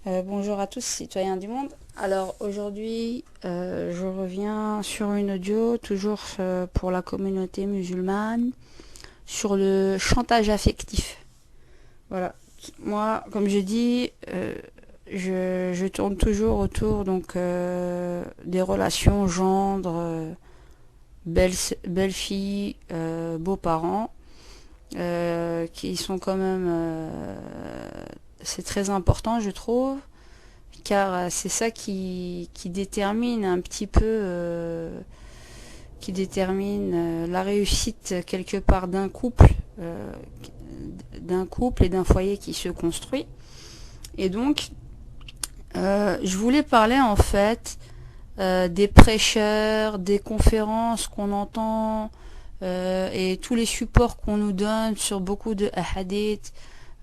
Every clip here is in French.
Bonjour à tous, citoyens du monde. Alors aujourd'hui, je reviens sur une audio, toujours pour la communauté musulmane, sur le chantage affectif. Voilà. Moi, comme je dis, je tourne toujours autour des relations gendre, belle-fille, beaux-parents, qui sont quand même, c'est très important, je trouve, car c'est ça qui détermine un petit peu, qui détermine la réussite quelque part d'un couple et d'un foyer qui se construit. Et donc, je voulais parler en fait des prêcheurs, des conférences qu'on entend et tous les supports qu'on nous donne sur beaucoup de hadiths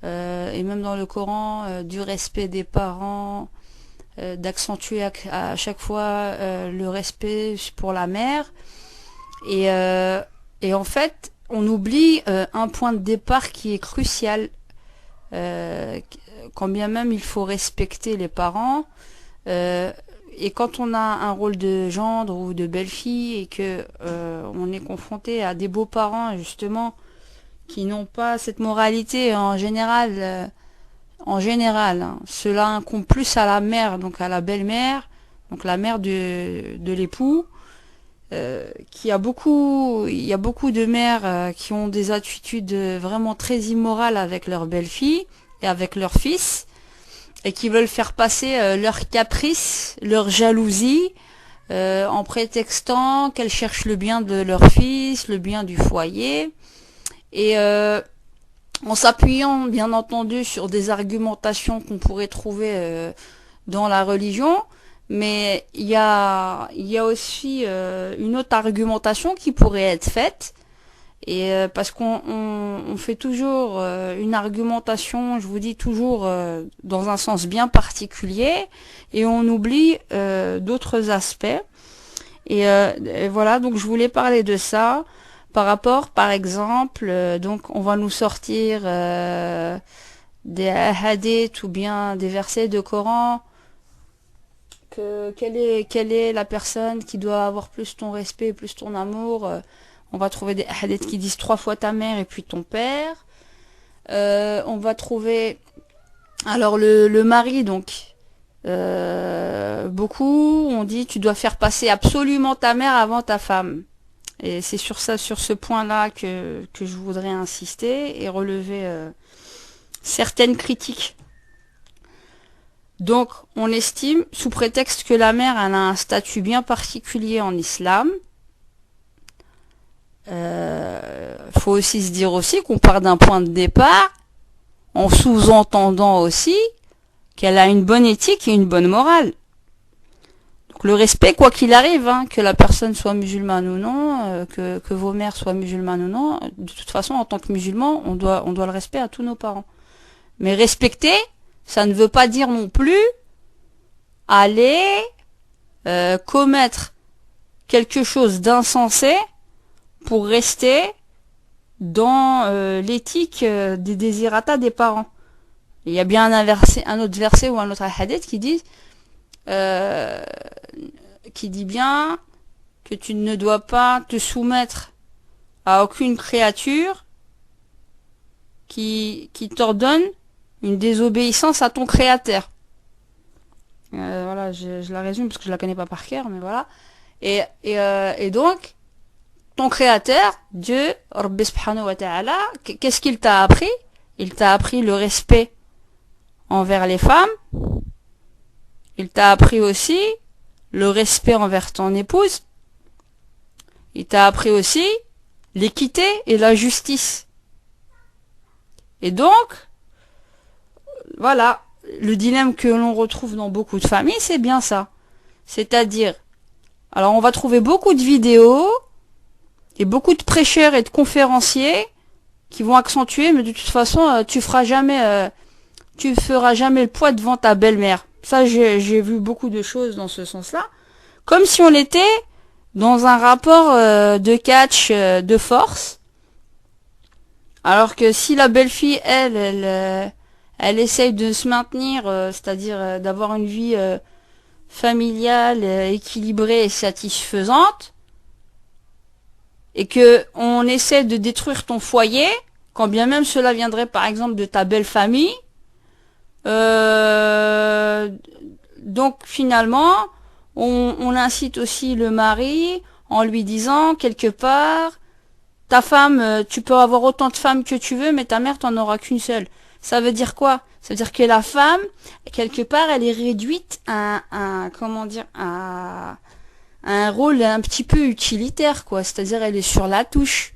et même dans le Coran, du respect des parents, d'accentuer à chaque fois le respect pour la mère. Et, euh, et en fait, on oublie un point de départ qui est crucial. Euh, Quand bien même il faut respecter les parents, et quand on a un rôle de gendre ou de belle-fille et que on est confronté à des beaux-parents justement qui n'ont pas cette moralité en général, hein, cela incombe plus à la mère, donc à la belle-mère, donc la mère de l'époux, il y a beaucoup de mères qui ont des attitudes vraiment très immorales avec leur belle-fille et avec leur fils, et qui veulent faire passer leur caprice, leur jalousie, en prétextant qu'elles cherchent le bien de leur fils, le bien du foyer, et en s'appuyant bien entendu sur des argumentations qu'on pourrait trouver dans la religion, mais il y a aussi une autre argumentation qui pourrait être faite, et parce qu'on fait toujours une argumentation, je vous dis toujours dans un sens bien particulier, et on oublie d'autres aspects. Et voilà, donc je voulais parler de ça par rapport, par exemple, donc on va nous sortir des hadiths ou bien des versets de Coran. Quelle est la personne qui doit avoir plus ton respect, plus ton amour. On va trouver des hadiths qui disent 3 fois ta mère et puis ton père. On va trouver alors le mari, donc beaucoup on dit tu dois faire passer absolument ta mère avant ta femme. Et c'est sur ça, sur ce point-là que je voudrais insister et relever certaines critiques. Donc, on estime, sous prétexte que la mère elle a un statut bien particulier en islam, faut aussi se dire aussi qu'on part d'un point de départ, en sous-entendant aussi qu'elle a une bonne éthique et une bonne morale. Donc le respect, quoi qu'il arrive, hein, que la personne soit musulmane ou non, que vos mères soient musulmanes ou non, de toute façon, en tant que musulman, on doit le respect à tous nos parents. Mais respecter, ça ne veut pas dire non plus aller commettre quelque chose d'insensé pour rester dans l'éthique des désirata des parents. Il y a bien un autre verset ou un autre hadith qui dit bien que tu ne dois pas te soumettre à aucune créature qui t'ordonne une désobéissance à ton créateur. Voilà, je la résume parce que je la connais pas par cœur, mais voilà. Et donc, ton créateur, Dieu, Rabbi subhanahu wa ta'ala, qu'est-ce qu'il t'a appris? Il t'a appris le respect envers les femmes. Il t'a appris aussi le respect envers ton épouse. Il t'a appris aussi l'équité et la justice. Et donc, voilà, le dilemme que l'on retrouve dans beaucoup de familles, c'est bien ça. C'est-à-dire, alors on va trouver beaucoup de vidéos et beaucoup de prêcheurs et de conférenciers qui vont accentuer, mais de toute façon, tu feras jamais le poids devant ta belle-mère. Ça, j'ai vu beaucoup de choses dans ce sens-là. Comme si on était dans un rapport de catch de force. Alors que si la belle-fille, elle elle essaye de se maintenir, c'est-à-dire d'avoir une vie familiale, équilibrée et satisfaisante, et que on essaie de détruire ton foyer, quand bien même cela viendrait par exemple de ta belle famille, donc finalement, on incite aussi le mari en lui disant quelque part, ta femme, tu peux avoir autant de femmes que tu veux, mais ta mère t'en aura qu'une seule. Ça veut dire quoi? Ça veut dire que la femme, quelque part, elle est réduite comment dire, à un rôle un petit peu utilitaire, quoi. C'est-à-dire, elle est sur la touche.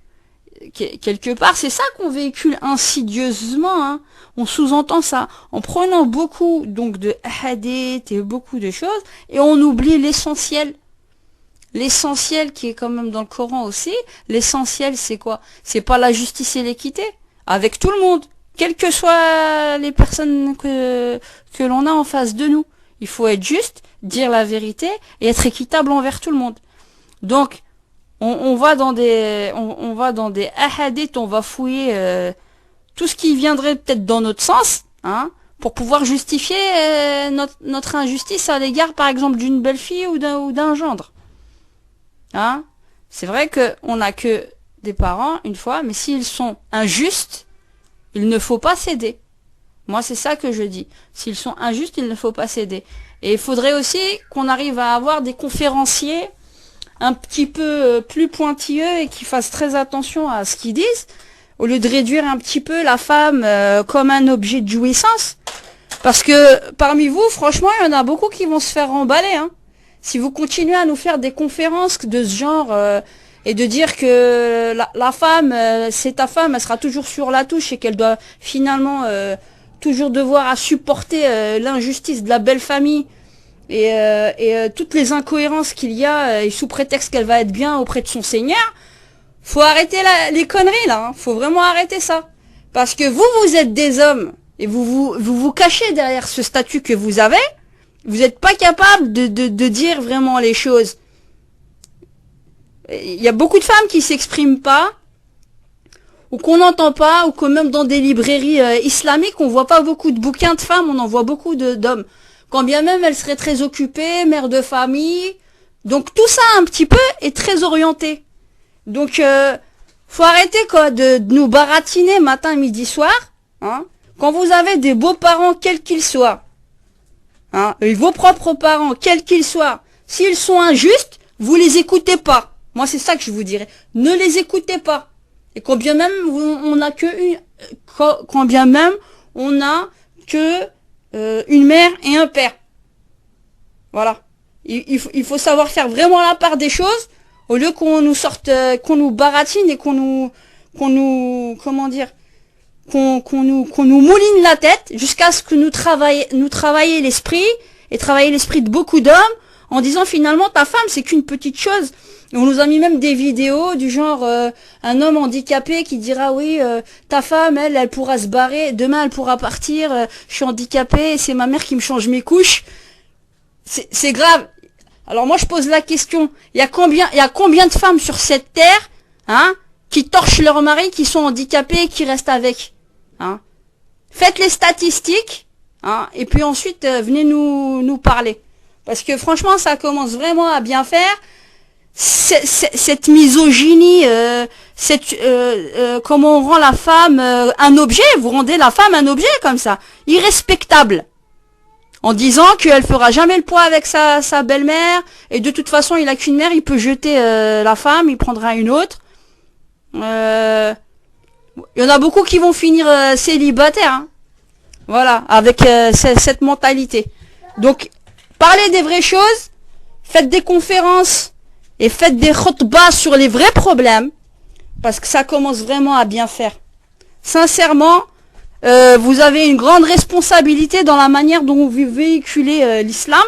Quelque part, c'est ça qu'on véhicule insidieusement, hein. On sous-entend ça en prenant beaucoup donc de hadith et beaucoup de choses, et on oublie l'essentiel. L'essentiel qui est quand même dans le Coran aussi. L'essentiel, c'est quoi? C'est pas la justice et l'équité avec tout le monde, quelles que soient les personnes que l'on a en face de nous. Il faut être juste, dire la vérité et être équitable envers tout le monde. Donc on va dans des hadiths, on va fouiller tout ce qui viendrait peut-être dans notre sens, hein, pour pouvoir justifier notre injustice à l'égard, par exemple, d'une belle fille ou d'un gendre. Hein? C'est vrai que on n'a que des parents une fois, mais s'ils sont injustes, il ne faut pas céder. Moi, c'est ça que je dis. S'ils sont injustes, il ne faut pas céder. Et il faudrait aussi qu'on arrive à avoir des conférenciers un petit peu plus pointilleux et qui fassent très attention à ce qu'ils disent, au lieu de réduire un petit peu la femme comme un objet de jouissance. Parce que parmi vous, franchement, il y en a beaucoup qui vont se faire remballer. Hein. Si vous continuez à nous faire des conférences de ce genre et de dire que la femme, c'est ta femme, elle sera toujours sur la touche et qu'elle doit finalement toujours devoir à supporter l'injustice de la belle famille et toutes les incohérences qu'il y a et sous prétexte qu'elle va être bien auprès de son Seigneur, faut arrêter les conneries là, hein. Faut vraiment arrêter ça. Parce que vous êtes des hommes et vous cachez derrière ce statut que vous avez, vous n'êtes pas capable de dire vraiment les choses. Il y a beaucoup de femmes qui s'expriment pas, ou qu'on n'entend pas, ou que même dans des librairies islamiques, on voit pas beaucoup de bouquins de femmes, on en voit beaucoup d'hommes. Quand bien même elles seraient très occupées, mères de famille. Donc tout ça un petit peu est très orienté. Donc faut arrêter quoi de nous baratiner matin, midi, soir. Hein, quand vous avez des beaux-parents, quels qu'ils soient, hein, et vos propres parents, quels qu'ils soient, s'ils sont injustes, vous les écoutez pas. Moi c'est ça que je vous dirais. Ne les écoutez pas. Et quand bien même on a que une mère et un père. Voilà. Il faut savoir faire vraiment la part des choses, au lieu qu'on nous sorte, qu'on nous baratine et qu'on nous mouline la tête jusqu'à ce que nous travailler l'esprit et travailler l'esprit de beaucoup d'hommes en disant finalement ta femme c'est qu'une petite chose. Et on nous a mis même des vidéos du genre un homme handicapé qui dira oui ta femme elle pourra se barrer, demain elle pourra partir, je suis handicapé, c'est ma mère qui me change mes couches. C'est grave. Alors moi je pose la question, il y a combien de femmes sur cette terre, hein, qui torchent leur mari, qui sont handicapés et qui restent avec, hein? Faites les statistiques, hein, et puis ensuite venez nous parler. Parce que franchement ça commence vraiment à bien faire. Cette misogynie, comment on rend la femme un objet, vous rendez la femme un objet comme ça, irrespectable. En disant qu'elle fera jamais le poids avec sa belle-mère, et de toute façon il a qu'une mère, il peut jeter la femme, il prendra une autre. Il y en a beaucoup qui vont finir célibataires, hein. Voilà, avec cette mentalité. Donc, parlez des vraies choses, faites des conférences, et faites des khutbahs sur les vrais problèmes, parce que ça commence vraiment à bien faire. Sincèrement, vous avez une grande responsabilité dans la manière dont vous véhiculez l'islam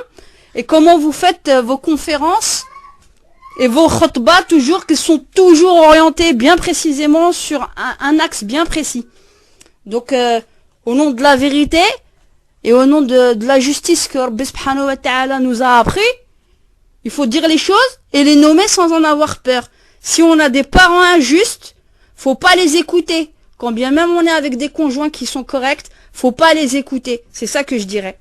et comment vous faites vos conférences et vos khutbahs toujours qui sont toujours orientés bien précisément sur un axe bien précis. Donc au nom de la vérité et au nom de la justice que Rabbi subhanahu wa ta'ala nous a appris, il faut dire les choses et les nommer sans en avoir peur. Si on a des parents injustes, faut pas les écouter. Quand bien même on est avec des conjoints qui sont corrects, faut pas les écouter. C'est ça que je dirais.